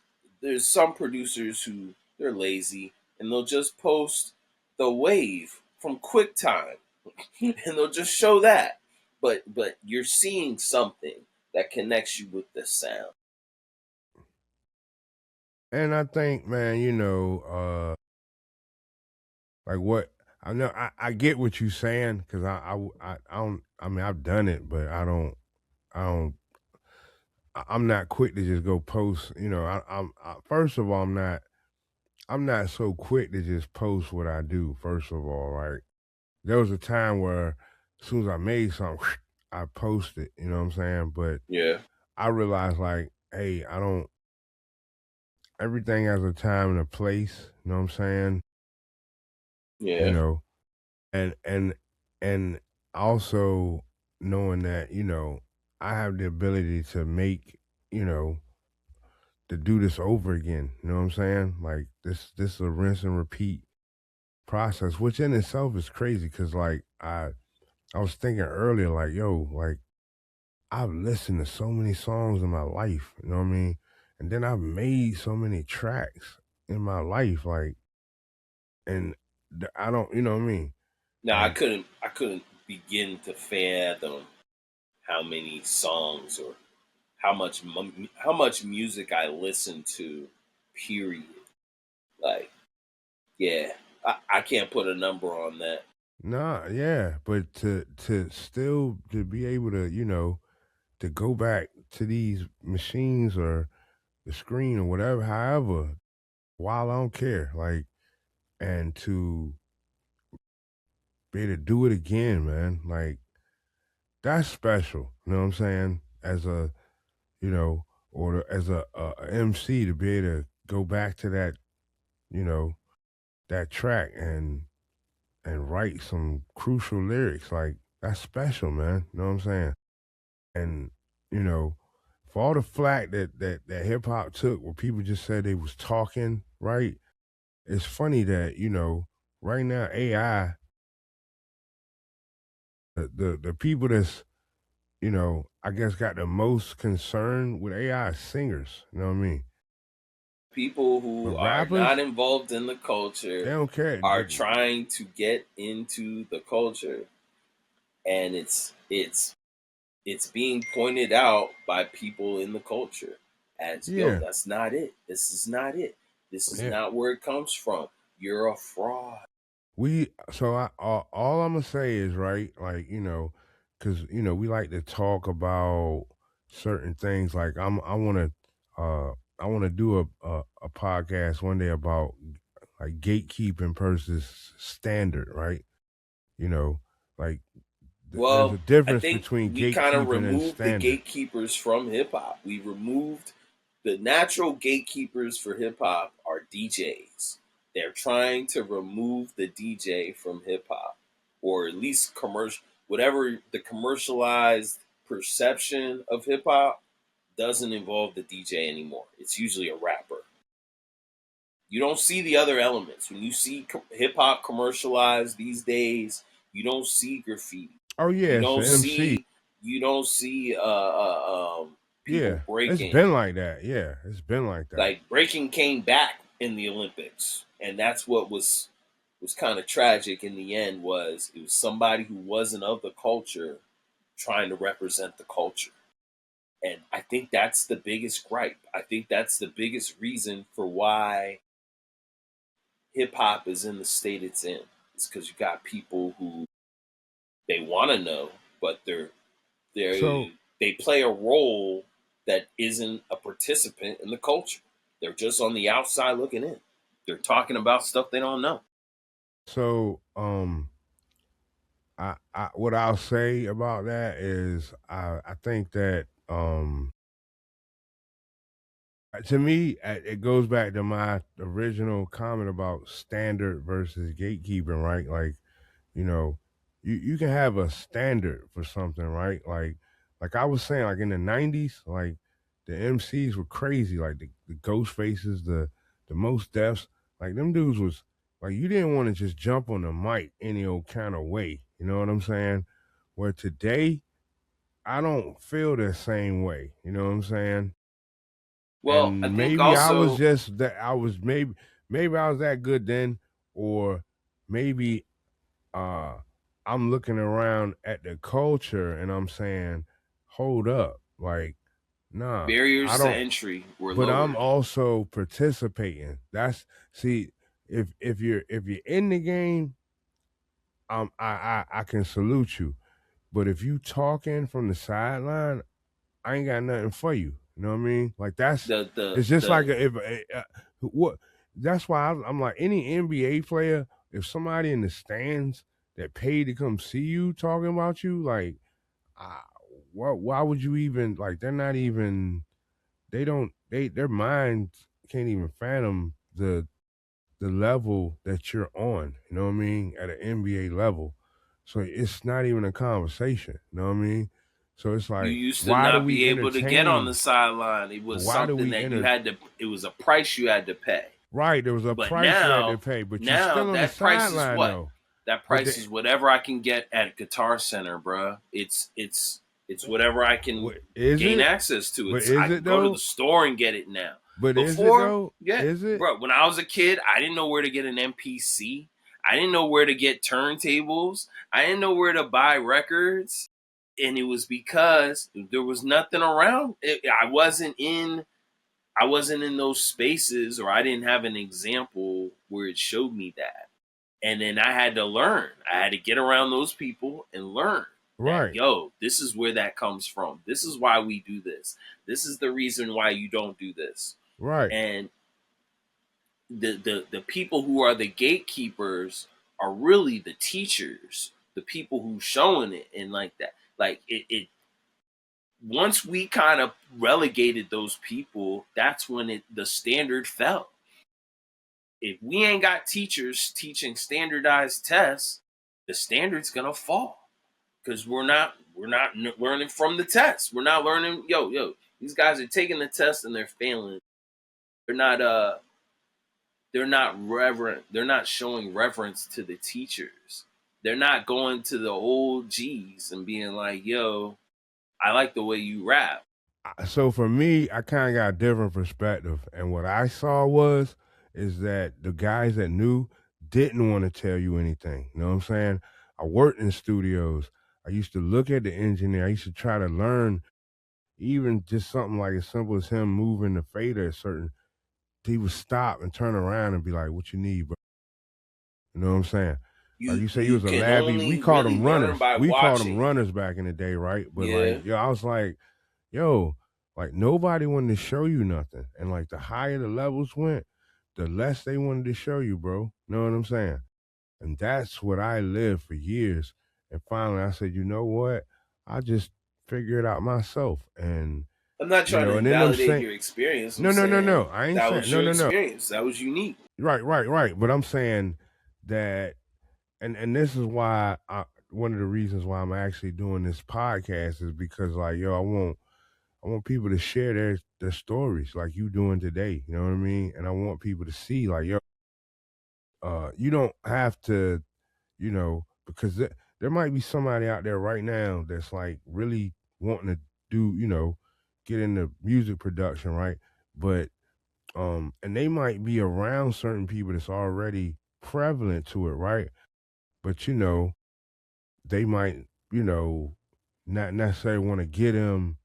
there's some producers who they're lazy and they'll just post the wave from QuickTime and they'll just show that. But you're seeing something that connects you with the sound. And I think, man, like what I know I get what you're saying because I don't I mean I've done it but I don't I'm not quick to just go post. You know, first of all, I'm not so quick to just post what I do. First of all, right? There was a time where as soon as I made something, I posted. You know what I'm saying? But Yeah, I realized like, hey, I don't. Everything has a time and a place. You know what I'm saying? You yeah, know, and also knowing that I have the ability to make you know to do this over again. You know what I'm saying? Like this is a rinse and repeat process, which in itself is crazy because like I was thinking earlier, like, yo, like I've listened to so many songs in my life, you know what I mean? And then I've made so many tracks in my life, like, and I don't, you know what I mean? now Like, I couldn't begin to fathom how many songs or how much music I listen to. Period. Like, yeah, I can't put a number on that. nah, yeah, but to still to be able to, to go back to these machines or the screen or whatever, however, while I don't care, like, and to be able to do it again, man, like that's special. You know what I'm saying? As a, as a MC to be able to go back to that, you know, that track and write some crucial lyrics, like that's special, man. You know what I'm saying? And you know, for all the flack that hip hop took, where people just said they was talking, right? It's funny that right now AI, the people that's I guess got the most concern with AI is singers. You know what I mean? People But who are not rappers, involved in the they culture don't care. are trying to get into the culture, and it's being pointed out by people in the culture as, yo, Yeah, that's not it. This is not it. This is yeah. not where it comes from. You're a fraud. All I'm gonna say is right, like because we like to talk about certain things. Like uh I want to do a podcast one day about like gatekeeping versus standard, right? You know, like there's a Well, I difference think between we kind of gatekeeping and removed the standard. gatekeepers from hip hop. We removed the natural gatekeepers for hip hop are DJs. They're trying to remove the DJ from hip hop, or at least commercial, whatever the commercialized perception of hip hop doesn't involve the DJ anymore. It's usually a rapper. You don't see the other elements when you see hip hop commercialized these days. You don't see graffiti. Oh You yeah, it's don't the MC. see people Yeah, it's breaking. been like that. Yeah, it's been like that. Like, breaking came back in the Olympics, and that's what was kind of tragic in the end. Was it was somebody who wasn't of the culture trying to represent the culture. And I think that's the biggest gripe. I think that's the biggest reason for why hip hop is in the state it's in. It's because you got people who they want to know, but So they play a role that isn't a participant in the culture. They're just on the outside looking in. They're talking about stuff they don't know. so I what I'll say about that is I think that to me it goes back to my original comment about standard versus gatekeeping, right? Like you know, you can have a standard for something, right? Like I was saying, like in the '90s, like the MCs were crazy, like the ghost faces, the most deaths, like them dudes was like you didn't want to just jump on the mic any old kind of way. You know what I'm saying? Where today I don't feel the same way. You know what I'm saying? Well, I And think maybe I was also just that I was maybe I was that good then, or maybe uh I'm looking around at the culture and I'm saying, hold up, like, nah, I barriers to don't entry were but I'm lowered. also participating. That's see, if you're in the game, I can salute you. But if you talking from the sideline, I ain't got nothing for you. You know what I mean? Like that's The the it's just like the if what that's why I'm like any NBA player. If somebody in the stands that paid to come see you talking about you, like, uh, why would you even like? They're not even. They don't. Their minds can't even fathom the level that you're on. You know what I mean? At an NBA level, so it's not even a conversation. You know what I mean? So it's you like, used to why do not be we able to get on the entertain? sideline. It But was why do something we that you enter? had to. It was a price you had to pay. Right, there was a But price you had to now, pay, but you're now still on the that price is sideline what? though. That But price is whatever I can get at Guitar Center, bruh. It's whatever I can what is gain it? access to. But It's I is can it go to the though? store and get it now. But is it Before, though? yeah, Is it? bro. When I was a kid, I didn't know where to get an MPC. I didn't know where to get turntables. I didn't know where to buy records, and it was because there was nothing around. I wasn't in those spaces, or I didn't have an example where it showed me that. And then I had to learn. I had to get around those people and learn that, Right, yo, this is where that comes from. This is why we do this. This is the reason why you don't do this. right. And the people who are the gatekeepers are really the teachers, the people who showing it and like that. Like it once we kind of relegated those people, that's when the standard fell. If we ain't got teachers teaching standardized tests, the standard's gonna fall because we're not learning from the test. We're not learning. Yo, these guys are taking the test and they're failing. They're not they're not reverent. They're not showing reverence to the teachers. They're not going to the old G's and being like, yo, I like the way you rap. So for me, I kind of got a different perspective, and what I saw was is that the guys that knew didn't want to tell you anything. You know what I'm saying? I worked in studios. I used to look at the engineer. I used to try to learn even just something like as simple as him moving the fader a certain. He would stop and turn around and be like, "What you need, bro?" You know what I'm saying? Like You you say, he you was a can labby. We only called really them learn runners. by We called them watching. runners back in the day, right? But Yeah. like, yo, I was like, yo, like nobody wanted to show you nothing. And like the higher the levels went, the less they wanted to show you, bro. You know what I'm saying? And that's what I lived for years. And finally I said, you know what? I just figure it out myself. And I'm not trying to and then them invalidate saying your experience. I'm no, no, no, saying no. I ain't that saying was no, your no, no. experience. That was unique. Right, right, right. But I'm saying that and this is why one of the reasons why I'm actually doing this podcast is because like yo, I want people to share their stories like you doing today. You know what I mean? And I want people to see like yo, you don't have to, because there might be somebody out there right now that's like really wanting to do, get into music production, right? But and they might be around certain people that's already prevalent to it, right? But they might, not necessarily want to get them,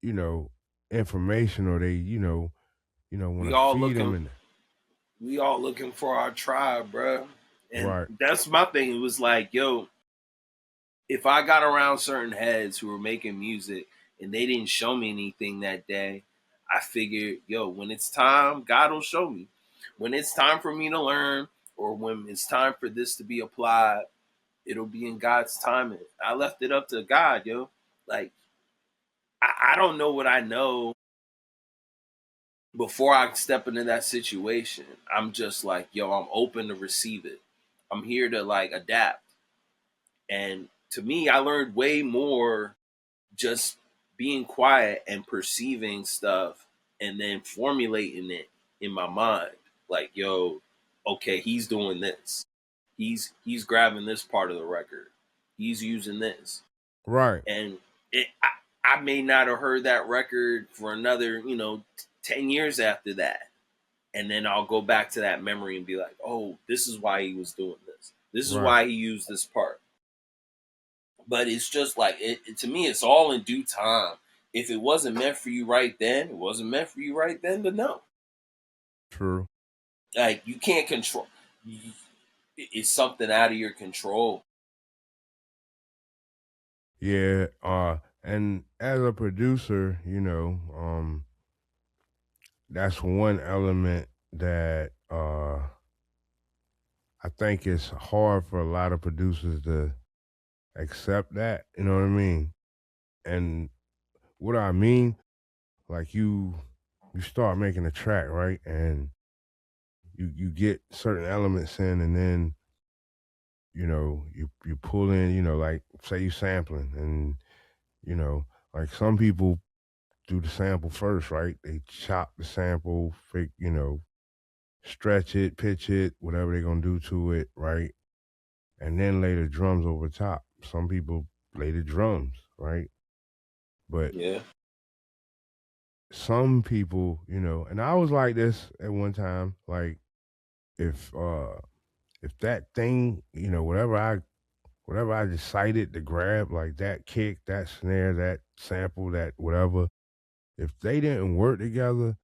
you know, information or they, want We to all feed them looking and we all looking for our tribe, bro. And right, that's my thing. It was like, yo, if I got around certain heads who were making music and they didn't show me anything that day, I figured, yo, when it's time, God will show me. When it's time for me to learn, or when it's time for this to be applied, it'll be in God's timing. I left it up to God, yo. Like, I don't know what I know before I step into that situation. I'm just like, yo, I'm open to receive it. I'm here to like adapt. And to me, I learned way more just being quiet and perceiving stuff and then formulating it in my mind. Like, yo, okay, he's doing this. He's grabbing this part of the record. He's using this. right, And I may not have heard that record for another, 10 years after that. And then I'll go back to that memory and be like, oh, this is why he was doing this. This is right. why he used this part. But it's just like to me, it's all in due time. If it wasn't meant for you right then, it wasn't meant for you right then to know. True. Like you can't control. It's something out of your control. Yeah, and as a producer, that's one element that I think it's hard for a lot of producers to accept that. You know what I mean? And what I mean, like you start making a track, right? And you get certain elements in, and then you pull in, like say you sampling, and you know, like some people do the sample first, right? They chop the sample, stretch it, pitch it, whatever they're gonna do to it, right? And then lay the drums over top. Some people lay the drums, right? But Yeah, some people, and I was like this at one time, like if uh if that thing, whatever I decided to grab, like that kick, that snare, that sample, that whatever, if they didn't work together,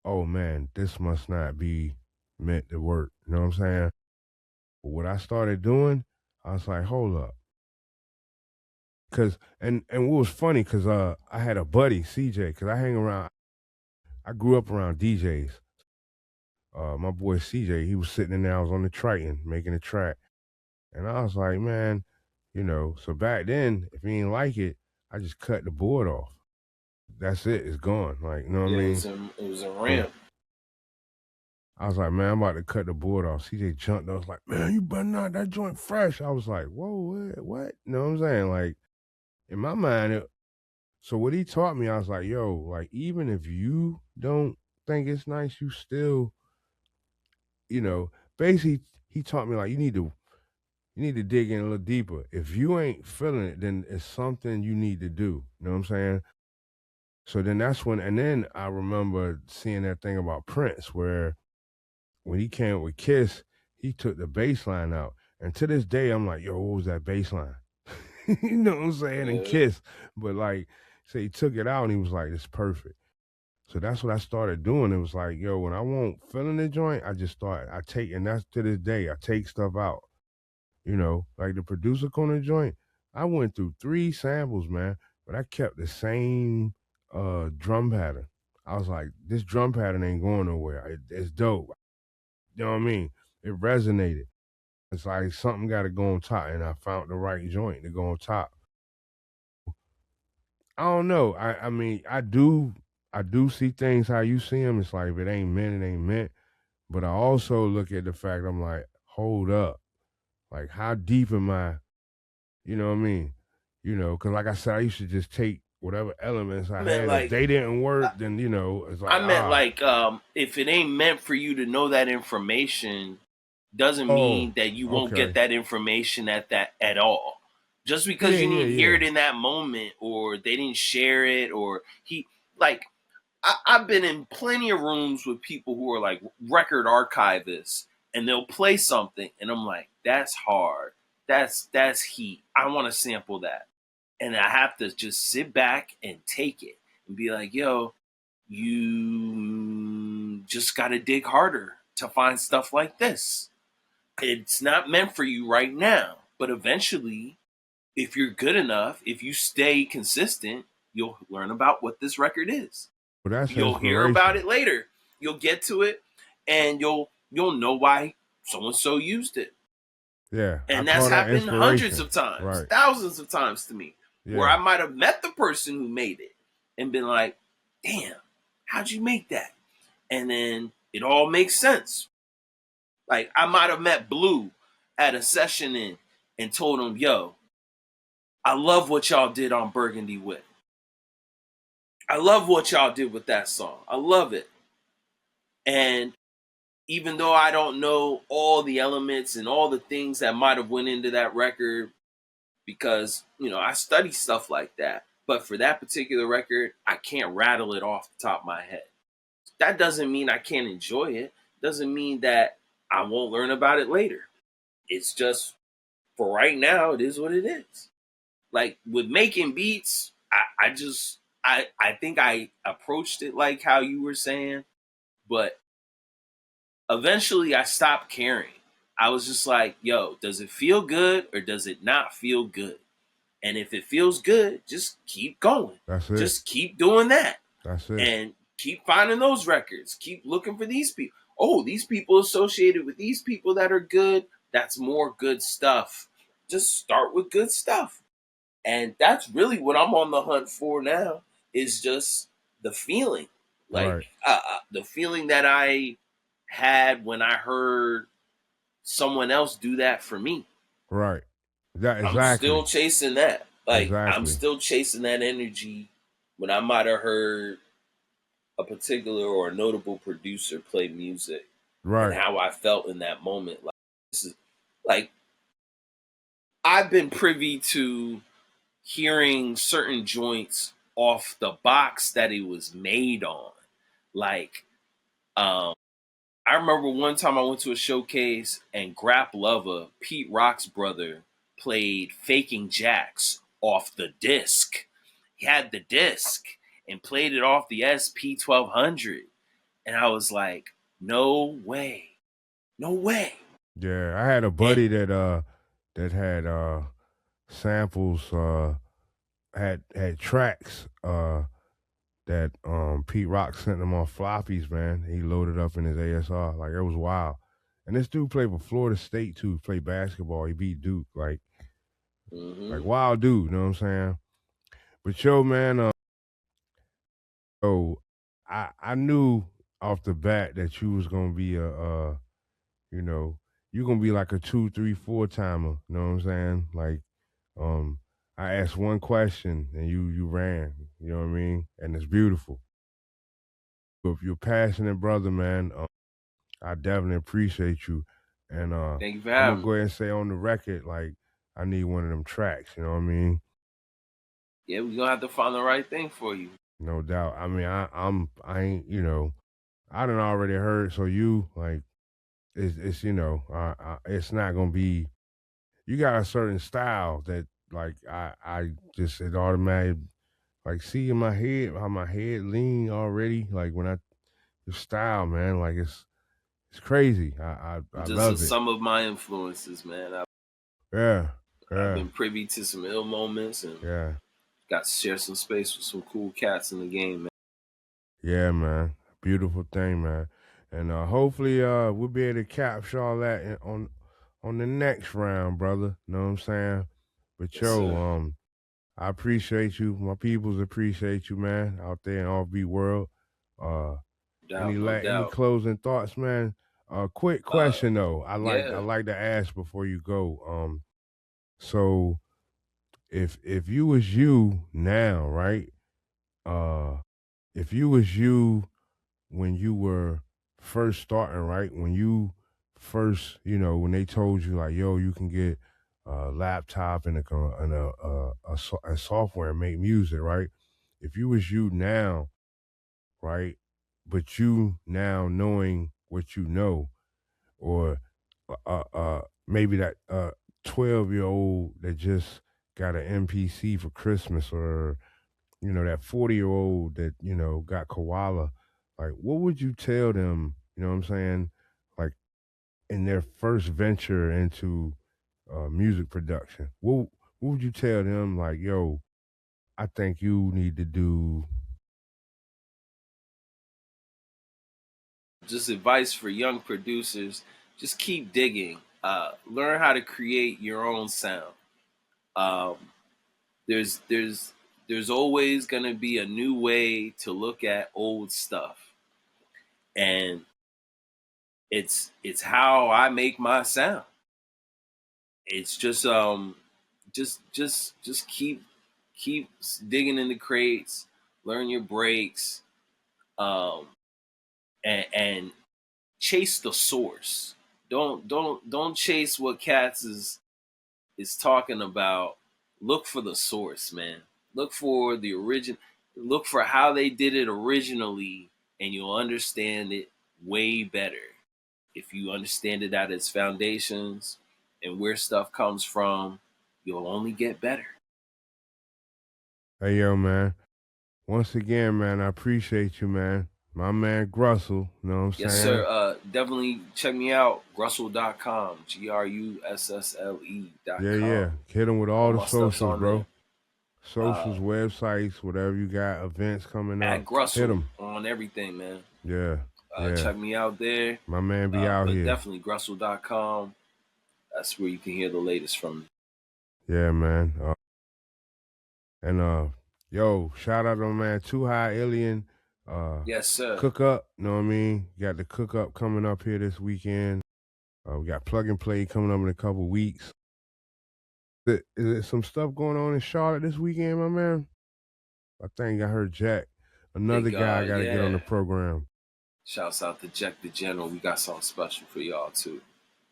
oh man, this must not be meant to work. You know what I'm saying? But what I started doing, I was like, hold up. Cause and what was funny, cause I had a buddy, CJ, cause I grew up around DJs. My boy CJ, he was sitting in there, I was on the Triton making a track. And I was like, man, so back then, if he didn't like it, I just cut the board off. That's it, it's gone. Like, you know what I yeah. mean? It was a So ramp. I was like, man, I'm about to cut the board off. CJ jumped. I was like, man, you better not that joint fresh. I was like, whoa, what? You know what I'm saying? Like in my mind, so what he taught me, I was like, yo, like even if you don't think it's nice, you still, you know, basically he taught me like you need to dig in a little deeper. If you ain't feeling it, then it's something you need to do. You know what I'm saying? So then that's when, and then I remember seeing that thing about Prince where when he came with Kiss, he took the bass line out. And to this day, I'm like, yo, what was that bass line? You know what I'm saying? And Yeah, Kiss. But like, so he took it out and he was like, it's perfect. So that's what I started doing. It was like, yo, when I won't feeling the joint, I take, and that's to this day, I take stuff out. Like the producer corner joint, I went through 3 samples, man, but I kept the same drum pattern. I was like, this drum pattern ain't going nowhere. It's dope. You know what I mean? It resonated. It's like something got to go on top, and I found the right joint to go on top. I don't know. I mean, I do see things how you see them. It's like if it ain't meant, it ain't meant. But I also look at the fact I'm like, hold up, like how deep am I? You know what I mean? Because like I said, I used to just take whatever elements I I meant had. If like they didn't I work, then it's like I meant ah, like if it ain't meant for you to know that information, doesn't oh, mean that you won't get okay, that information at all. Just because yeah, you yeah, didn't hear yeah. it in that moment, or they didn't share it, or he like I've been in plenty of rooms with people who are like record archivists, and they'll play something, and I'm like, that's hard, that's heat. I want to sample that, and I have to just sit back and take it and be like, yo, you just got to dig harder to find stuff like this. It's not meant for you right now, but eventually, if you're good enough, if you stay consistent, you'll learn about what this record is. Well, that's You'll hear about inspiration. it later. You'll get to it, and you'll know why so and so used it. Yeah, I And that's call that happened hundreds inspiration. of times, Right. thousands of times to me, where Yeah. I might have met the person who made it and been like, damn, how'd you make that? And then it all makes sense. Like I might have met Blue at a session and told him, yo, I love what y'all did on Burgundy Whip. I love what y'all did with that song. I love it. And even though I don't know all the elements and all the things that might have went into that record, because I study stuff like that, but for that particular record, I can't rattle it off the top of my head. That doesn't mean I can't enjoy it. Doesn't mean that I won't learn about it later. It's just for right now, it is what it is. Like with making beats, I think I approached it like how you were saying, but eventually I stopped caring. I was just like, yo, does it feel good or does it not feel good? And if it feels good, just keep going. That's it. Just keep doing that. That's it. And keep finding those records. Keep looking for these people. Oh, these people associated with these people that are good. That's more good stuff. Just start with good stuff. And that's really what I'm on the hunt for now is just the feeling. Like Right. the feeling that I had when I heard someone else do that for me. Right. That I'm still exactly. chasing that. Like I'm Exactly. still chasing that energy when I might have heard a particular or a notable producer play music and Right. how I felt in that moment. Like this is like I've been privy to hearing certain joints off the box that it was made on. Like um I remember one time I went to a showcase and Grap Lover, Pete Rock's brother, played Faking Jacks off the disc. He had the disc and played it off the SP 1200. And I was like, no way. No way. Yeah. I had a And buddy that had samples had tracks that Pete Rock sent him on floppies, man. He loaded up in his ASR. Like it was wild. And this dude played for Florida State too. He played basketball. He beat Duke. Like mm-hmm. wild dude, you know what I'm saying? But yo, man, so I knew off the bat that you was gonna be you know, you gonna be like a 2, 3, 4 timer. You know what I'm saying? Like, um, I asked one question and you ran. You know what I mean? And it's beautiful. If you're a passionate brother, man, I definitely appreciate you. And Thank you for I'm gonna having go me. ahead and say on the record, like, I need one of them tracks. You know what I mean? Yeah, we're gonna have to find the right thing for you. No doubt. I mean, I ain't, I done already heard. So you like, it's it's not gonna be. You got a certain style that like I just it automatic like see in my head how my head lean already. Like when I the style, man, like it's crazy. I Just love it. some of my influences, man. Yeah, I've yeah, been privy to some ill moments and yeah, got to share some space with some cool cats in the game, man. yeah, man. Beautiful thing, man. And hopefully we'll be able to capture all that on the next round, brother. Know what I'm saying? But Yes, yo, sir. I appreciate you. My peoples appreciate you, man, out there in offbeat world. Uh, No doubt, no any doubt. closing thoughts, man? Quick Uh, question though. I yeah. like to ask before you go. So if you was you now, right? Uh, if you was you when you were first starting, right? When you first, when they told you like, yo, you can get a laptop and a software and make music, right? If you was you now, right, but you now knowing what you know, or maybe that 12-year old that just got an MPC for Christmas, or that 40-year old that got koala, like what would you tell them, you know what I'm saying, like in their first venture into music production? What would you tell them, like, yo, I think you need to do. Just advice for young producers: just keep digging. Learn how to create your own sound. Um, there's there's there's always gonna be a new way to look at old stuff, and it's how I make my sound. It's just keep digging in the crates, learn your breaks, um, and chase the source. Don't chase what cats is talking about. Look for the source, man. Look for the origin. Look for how they did it originally, and you'll understand it way better. If you understand it at its foundations and where stuff comes from, you'll only get better. Hey, yo, man, once again, man, I appreciate you, man. My man Grussel, you know what I'm Yes, saying? sir. Definitely check me out. Grussel.com. GRUSSLE.com. Yeah. Hit him with All all the my stuff's socials, on there. bro. Socials, websites, whatever you got, events coming At up. Hit Grussel him. on everything, man. Yeah. Yeah. Check me out there. My man be out But here. definitely Grussel.com. That's where you can hear the latest from me. Yeah, man. And yo, shout out to my man Too High Alien. Yes, sir. Cook up, you know what I mean? Got the cook up coming up here this weekend. We got plug and play coming up in a couple weeks. Is there some stuff going on in Charlotte this weekend, my man? I think I heard Jack, another Big, guy I got to get on yeah. the program. Shouts out to Jack the General. We got something special for y'all too.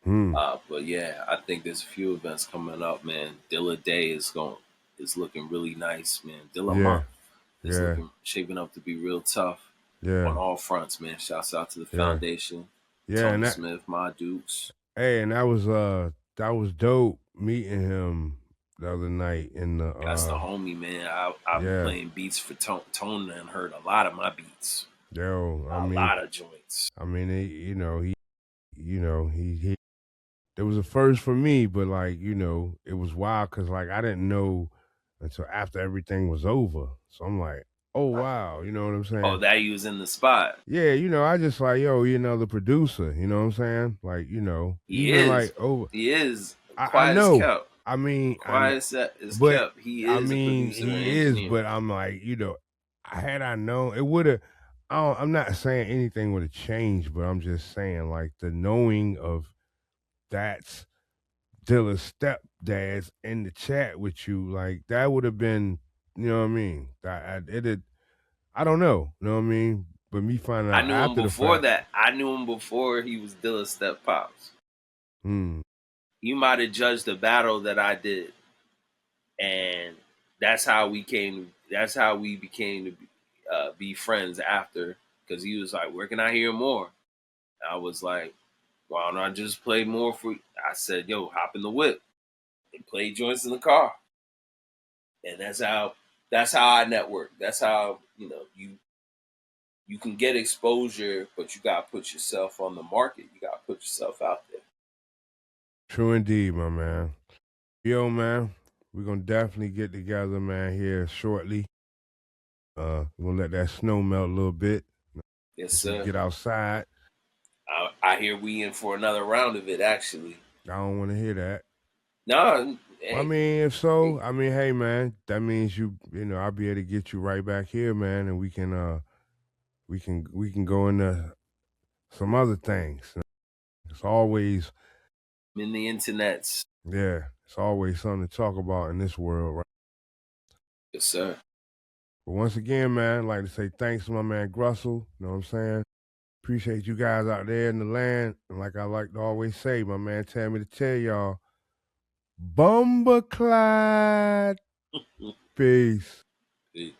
Hmm. But yeah, I think there's a few events coming up, man. Dilla Day is looking really nice, man. Dilla Yeah. Month is Yeah. shaping up to be real tough Yeah. on all fronts, man. Shouts out to the Yeah. foundation, Yeah. And Tony that, Smith, my Dukes. hey, and that was dope meeting him the other night in the That's the homie, man. I've been yeah. playing beats for Tone and heard a lot of my beats. Yo, A lot of joints. I mean, he it was a first for me, but like, it was wild because like I didn't know until after everything was over. So I'm like, oh wow, you know what I'm Oh, saying? that he was in the spot. Yeah, I just like, yo, the producer, you know what I'm saying? Like, He even is. like over He is. I Quiet as know. kept. I mean, Quiet as but kept. He I is a mean producer and he is, engineer. but I'm like, had I known it would have I'm not saying anything would have changed, but I'm just saying like the knowing of that's Dilla's stepdads in the chat with you, like that would have been, you know what I mean? I don't know, you know what I mean? But me finding I out knew him after the before fact, that. I knew him before he was Dilla's step pops. hmm, You might have judged the battle that I did, and that's how we came. That's how we became to be friends after. Because he was like, "Where can I hear more?" I was like, "Why don't I just play more for you?" I said, "Yo, hop in the whip and play joints in the car." And that's how I network. That's how you can get exposure, but you gotta put yourself on the market. You gotta put yourself out there. true indeed, my man. Yo, man, we're gonna definitely get together, man, here shortly. We're gonna let that snow melt a little bit. Yes, If we sir. get outside, I hear we in for another round of it. Actually, I don't want to hear that. no, I hey, mean, if so, I mean, hey, man, that means I'll be able to get you right back here, man, and we can go into some other things. It's always, in the internets. yeah, it's always something to talk about in this world, right? Yes, sir. But once again, man, I'd like to say thanks to my man Grussel. You know what I'm saying? Appreciate you guys out there in the land. And like I like to always say, my man tell me to tell y'all, Bumba Clyde. Peace. Peace.